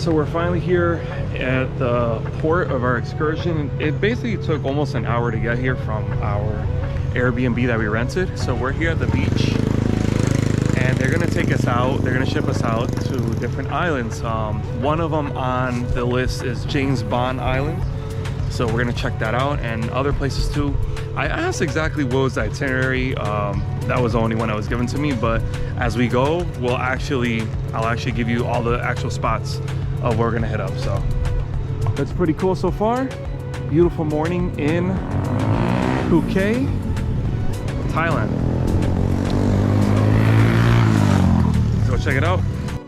So we're finally here at the port of our excursion. It basically took almost an hour to get here from our Airbnb that we rented. So we're here at the beach and they're gonna take us out. They're gonna ship us out to different islands. One of them on the list is James Bond Island. So we're gonna check that out and other places too. I asked exactly what was the itinerary. That was the only one that was given to me, but as we go, I'll actually give you all the actual spots of where we're gonna hit up. So that's pretty cool so far. Beautiful morning in Phuket, Thailand. Let's go check it out.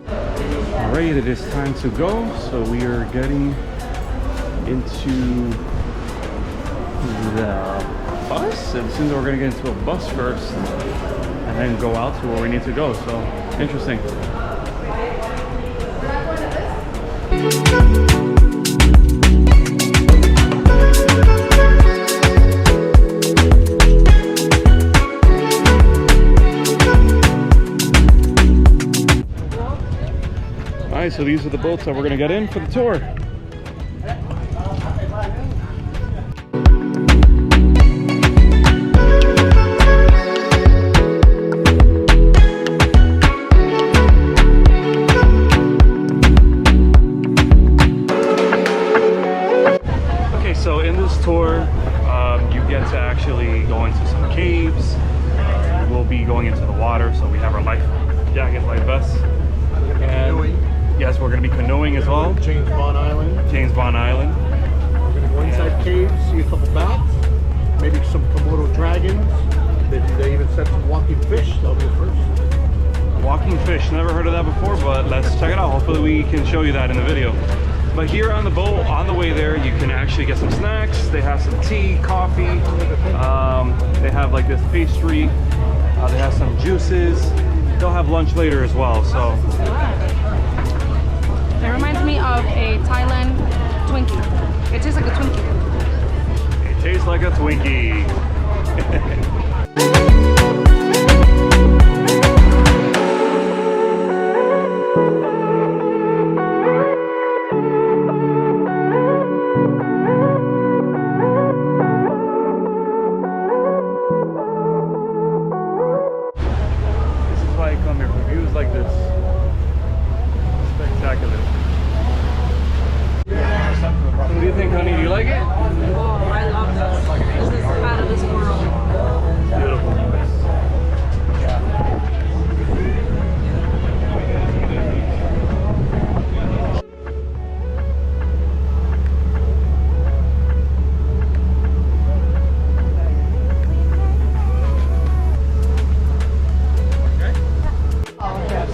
All right, it is time to go. So we are getting into the bus, and soon we're gonna get into a bus first and then go out to where we need to go. So interesting. All right, so these are the boats that we're gonna get in for the tour. So in this tour, you get to actually go into some caves. We'll be going into the water, so we have our life jackets, life vests. And yes, we're going to be canoeing as well. James Bond Island. James Bond Island. We're going to go inside caves, see a couple bats, maybe some Komodo dragons. They even said some walking fish. That'll be the first. Walking fish, never heard of that before, but let's check it out. Hopefully we can show you that in the video. But here on the boat, on the way there, you can actually get some snacks. They have some tea, coffee. They have like this pastry. They have some juices. They'll have lunch later as well. So it reminds me of a Thailand Twinkie. It tastes like a Twinkie. It tastes like a Twinkie. Like this. Spectacular. What do you think, honey? Do you like it? Oh, I love this. This is out of this world. Beautiful.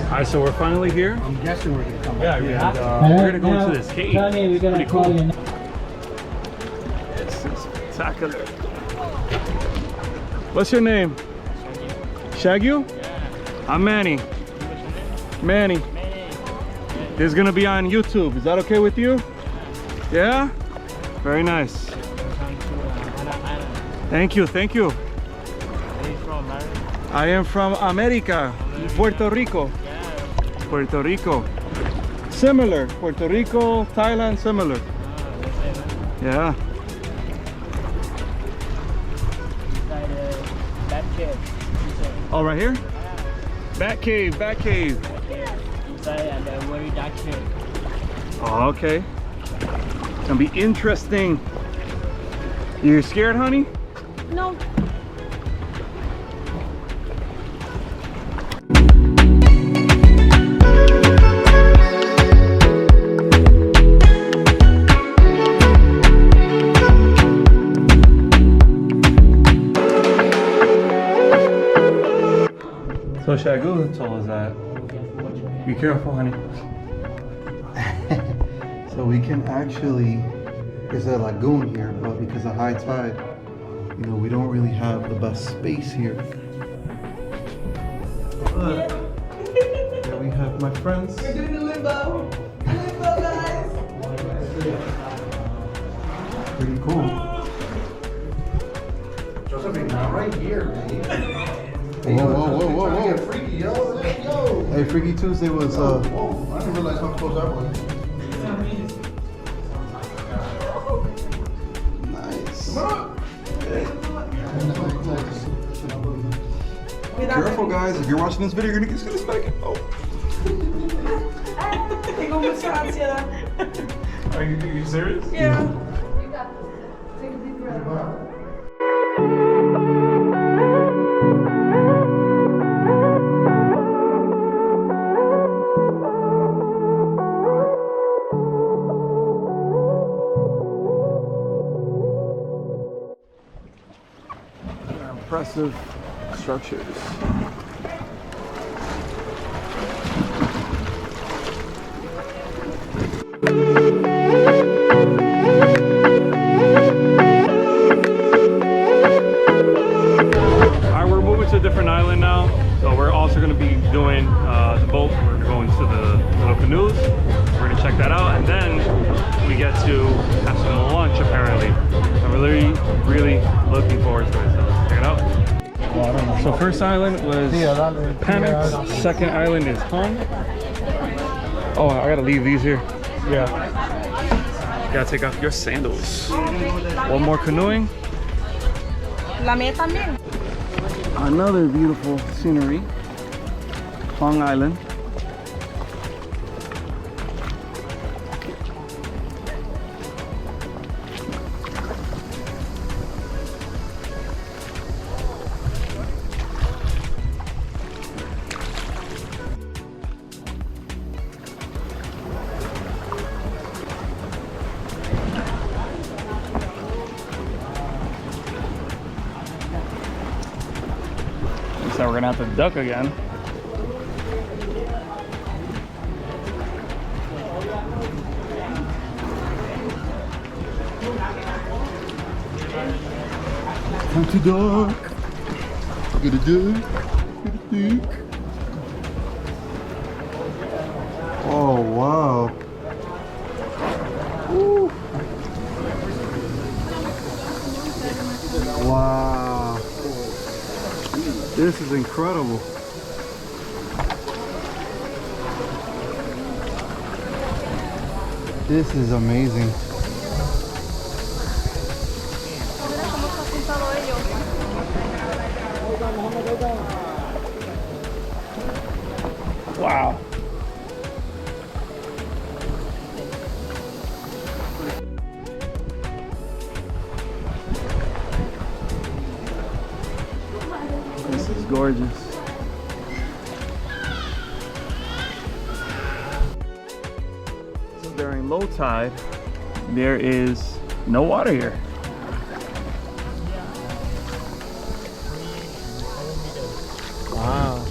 Alright, so we're finally here. I'm guessing we're going to come Yeah, back. we're going to go into this cave. Johnny, we're gonna pretty call cool. you. It's spectacular. What's your name? Shagyu? Yeah. I'm Manny. Manny. This is going to be on YouTube. Is that okay with you? Yeah? Very nice. Thank you, thank you. I am from America, Puerto Rico. Puerto Rico. Similar. Puerto Rico, Thailand, similar. Yeah. Oh, right here? Bat cave, bat cave. Inside and a very dark cave. Oh, okay. It's gonna be interesting. You scared, honey? No. So Shagyu told us that. Be careful, honey. So we can actually, there's a lagoon here, but because of high tide, you know, we don't really have the best space here. But there we have my friends. We're doing the limbo. Limbo, guys. Pretty cool. Josephine, not right here, man. Whoa, whoa, whoa, whoa, whoa. Freaky, yo. Hey, Freaky Tuesday was, Whoa, I didn't realize how close that was. Careful, guys. If you're watching this video, you're gonna get smack it. Oh. Tengo mucha ansiedad. Are you serious? Yeah. You got this. Take a deep breath. Impressive structures. Alright, we're moving to a different island now. So we're also going to be doing the boat. We're going to the little canoes. We're going to check that out. And then we get to have some lunch apparently. I'm really looking forward to it. So let's check it out. So first island was Panic. Second island is Hum. Oh, I gotta leave these here. Yeah. Gotta take off your sandals. One more canoeing. La mía también. Another beautiful scenery. Long Island. So we're gonna have to duck again. Time to duck. Get a duck. Get a duck. Oh wow. Woo. Wow. This is incredible. This is amazing. Wow. This is gorgeous. So during low tide, there is no water here. Wow.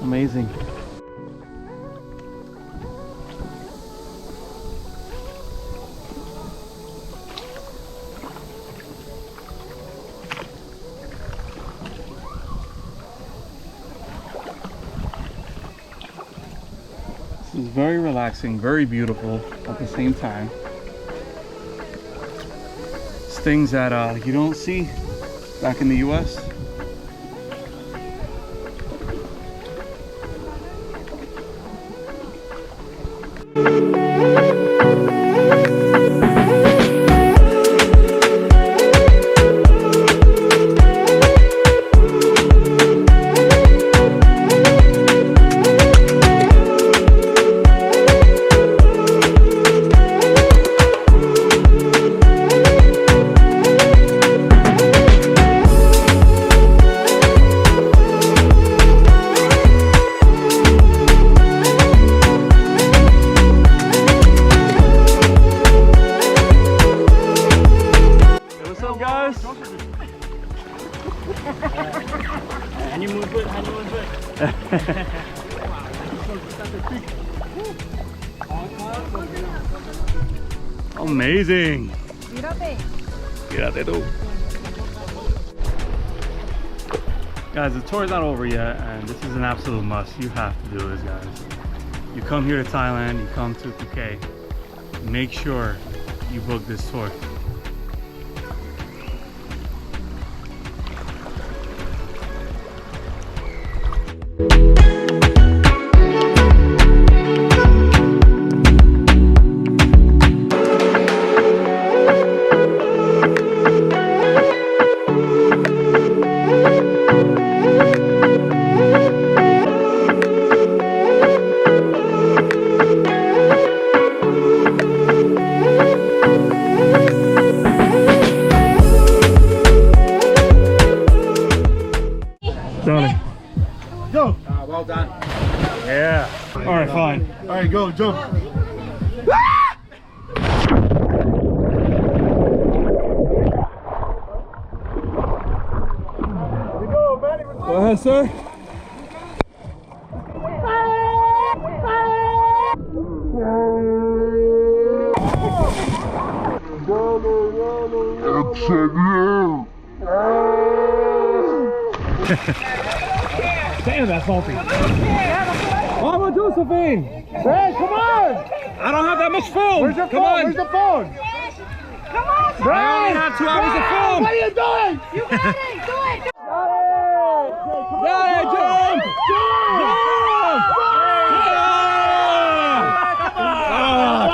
Amazing. This is very relaxing, very beautiful at the same time. It's things that you don't see back in the US. Amazing. Mírate tú. Guys, the tour is not over yet, and this is an absolute must. You have to do this, guys. You come here to Thailand, you come to Phuket, make sure you book this tour. right, go, jump. Go ahead, sir. Damn, that's salty. Mama Josephine! Hey, come on! I don't have that much film. Where's your Come phone? on. Where's the phone? I only have 2 hours of film. What are you doing? You got it! Do it! Yeah, jump!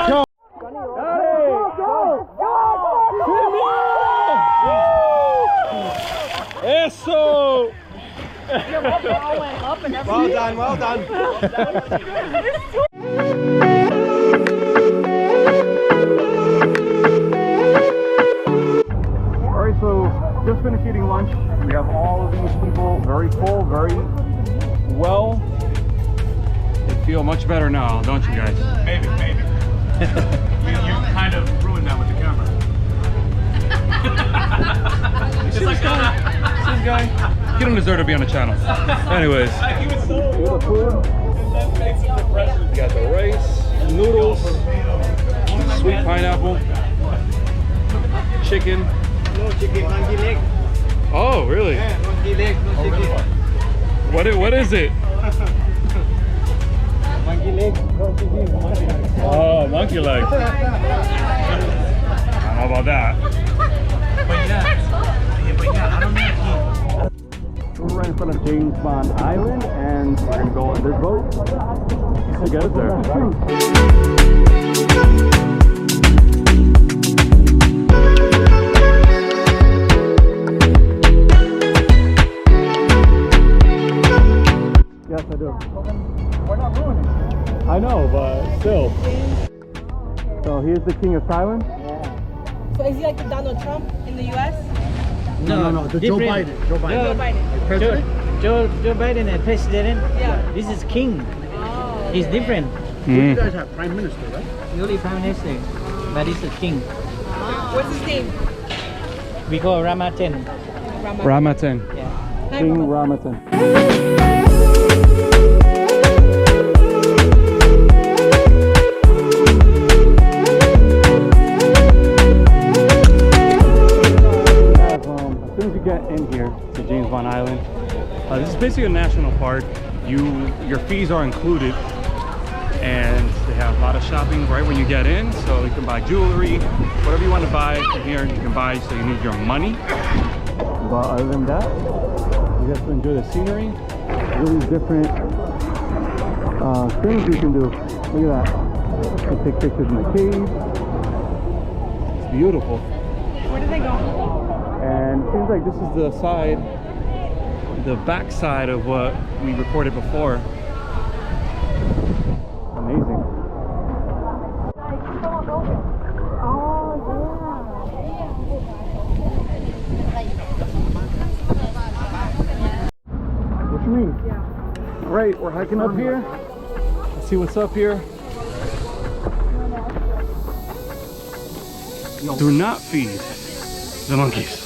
Jump! Eso! Well done, well done. Alright, so just finished eating lunch. We have all of these people very full, very well. They feel much better now, don't you guys? Maybe. you kind of ruined that with the camera. This guy, he don't deserve to be on the channel. Anyways, here's the food. You got the rice, noodles, sweet pineapple, chicken. No chicken, monkey leg. Oh, really? Yeah, monkey leg, no chicken. What is it? Monkey leg, no chicken, monkey leg. Oh, monkey legs. I don't know about that. We're right in front of James Bond Island, and we're gonna go on this boat to get us there. Yes, I do. We're not ruining it. I know, but still. So here's the King of Thailand. So is he like the Donald Trump in the US? No, the Joe different. Biden. Joe Biden. Joe Biden. President? Joe Biden is president. Yeah. This is king. Oh. He's different. You guys have prime minister, right? Only prime minister, but he's a king. What's his name? We call Ramaten. Ramatan. Yeah. King Ramatan. As soon as you get in here to James Bond Island, this is basically a national park. Your fees are included, and they have a lot of shopping right when you get in. So you can buy jewelry, whatever you want to buy from here, you can buy. So you need your money. But other than that, you get to enjoy the scenery. Really different things you can do. Look at that. You can take pictures in the cave. It's beautiful. Where did they go? And it seems like this is the side, the back side of what we recorded before. Amazing. What you mean? Yeah. All right, we're hiking up here. Let's see what's up here. Do not feed the monkeys.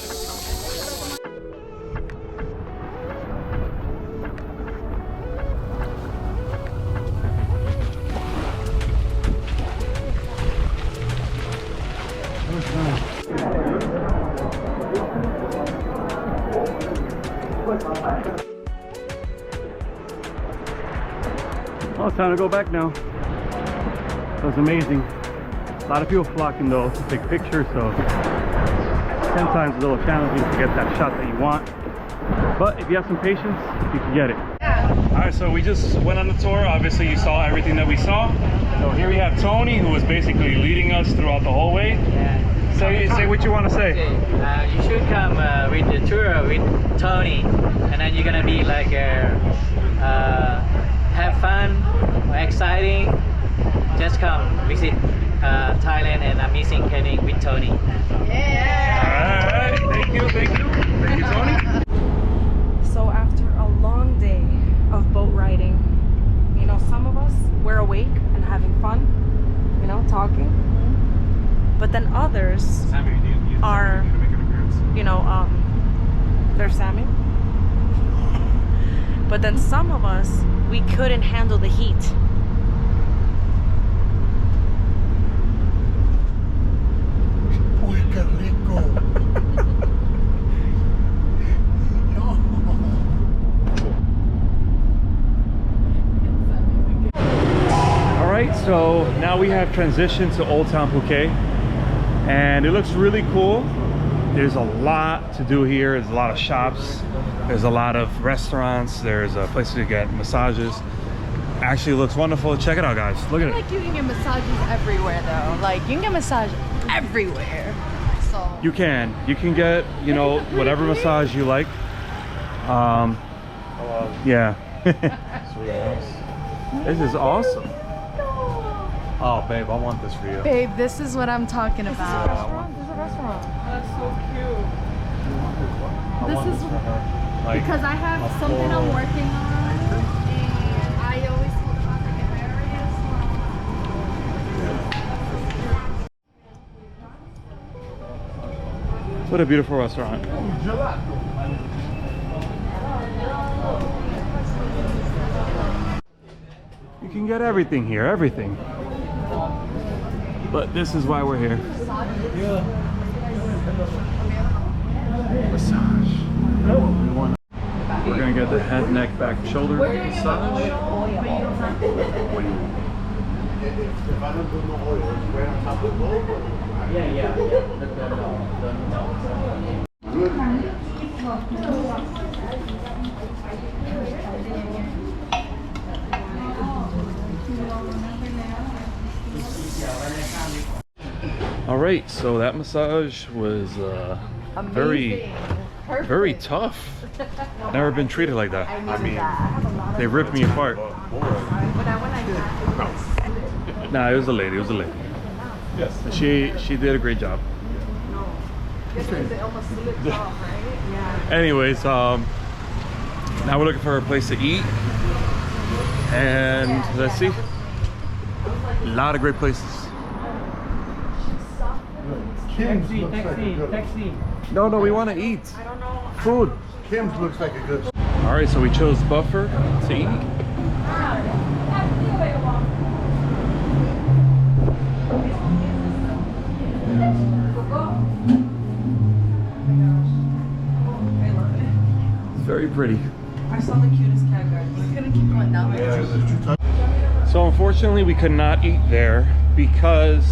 Well, it's time to go back now. That was amazing. A lot of people flocking though to take pictures, so 10 times a little challenging to get that shot that you want. But if you have some patience, you can get it. Alright, so we just went on the tour. Obviously you saw everything that we saw. So here we have Tony, who was basically leading us throughout the whole way. Yeah. Say what you want to say. Okay. You should come with the tour with Tony, and then you're gonna be like have fun, exciting. Just come visit Thailand and amazing camping with Tony. Alright, thank you, Tony. So after a long day of boat riding, you know, some of us, we're awake and have There's salmon. But then some of us, we couldn't handle the heat. Uy, qué rico. All right, so now we have transitioned to Old Town Phuket, and it looks really cool. There's a lot to do here. There's a lot of shops. There's a lot of restaurants. There's a place to get massages. Actually looks wonderful. Check it out, guys. Look at it. Like you can get massages everywhere though. Like you can get massage everywhere. So You can get, you know, whatever massage you like. Yeah. This is awesome. Oh, babe, I want this for you. babe, this is what I'm talking about. There's a restaurant. That's so cute. I want This is for her. Like, because I have something I'm working on, and I always told them I was like, if I ever get what a beautiful restaurant. You can get everything here, everything. But this is why we're here. Massage. We're gonna get the head, neck, back, shoulder massage. If I don't do no oil, it's right on top of the bowl. Yeah. Good. All right, so that massage was very tough. Never been treated like that. I mean, they ripped me apart. Nah, it was a lady. It was a lady. Yes, she did a great job. Anyways, now we're looking for a place to eat, and let's see. A lot of great places. Kim's looks like a good. Taxi. No, we want to eat. Food. Kim's looks like a good. All right, so we chose Buffer to eat. It's very pretty. I saw the cutest cat, guys. You couldn't keep going down there. So unfortunately, we could not eat there because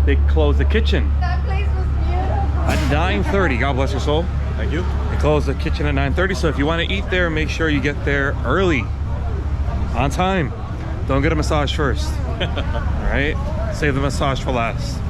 they closed the kitchen That place was beautiful. at 9:30. God bless your soul. Thank you. They closed the kitchen at 9:30. So if you want to eat there, make sure you get there early, on time. Don't get a massage first. All right, save the massage for last.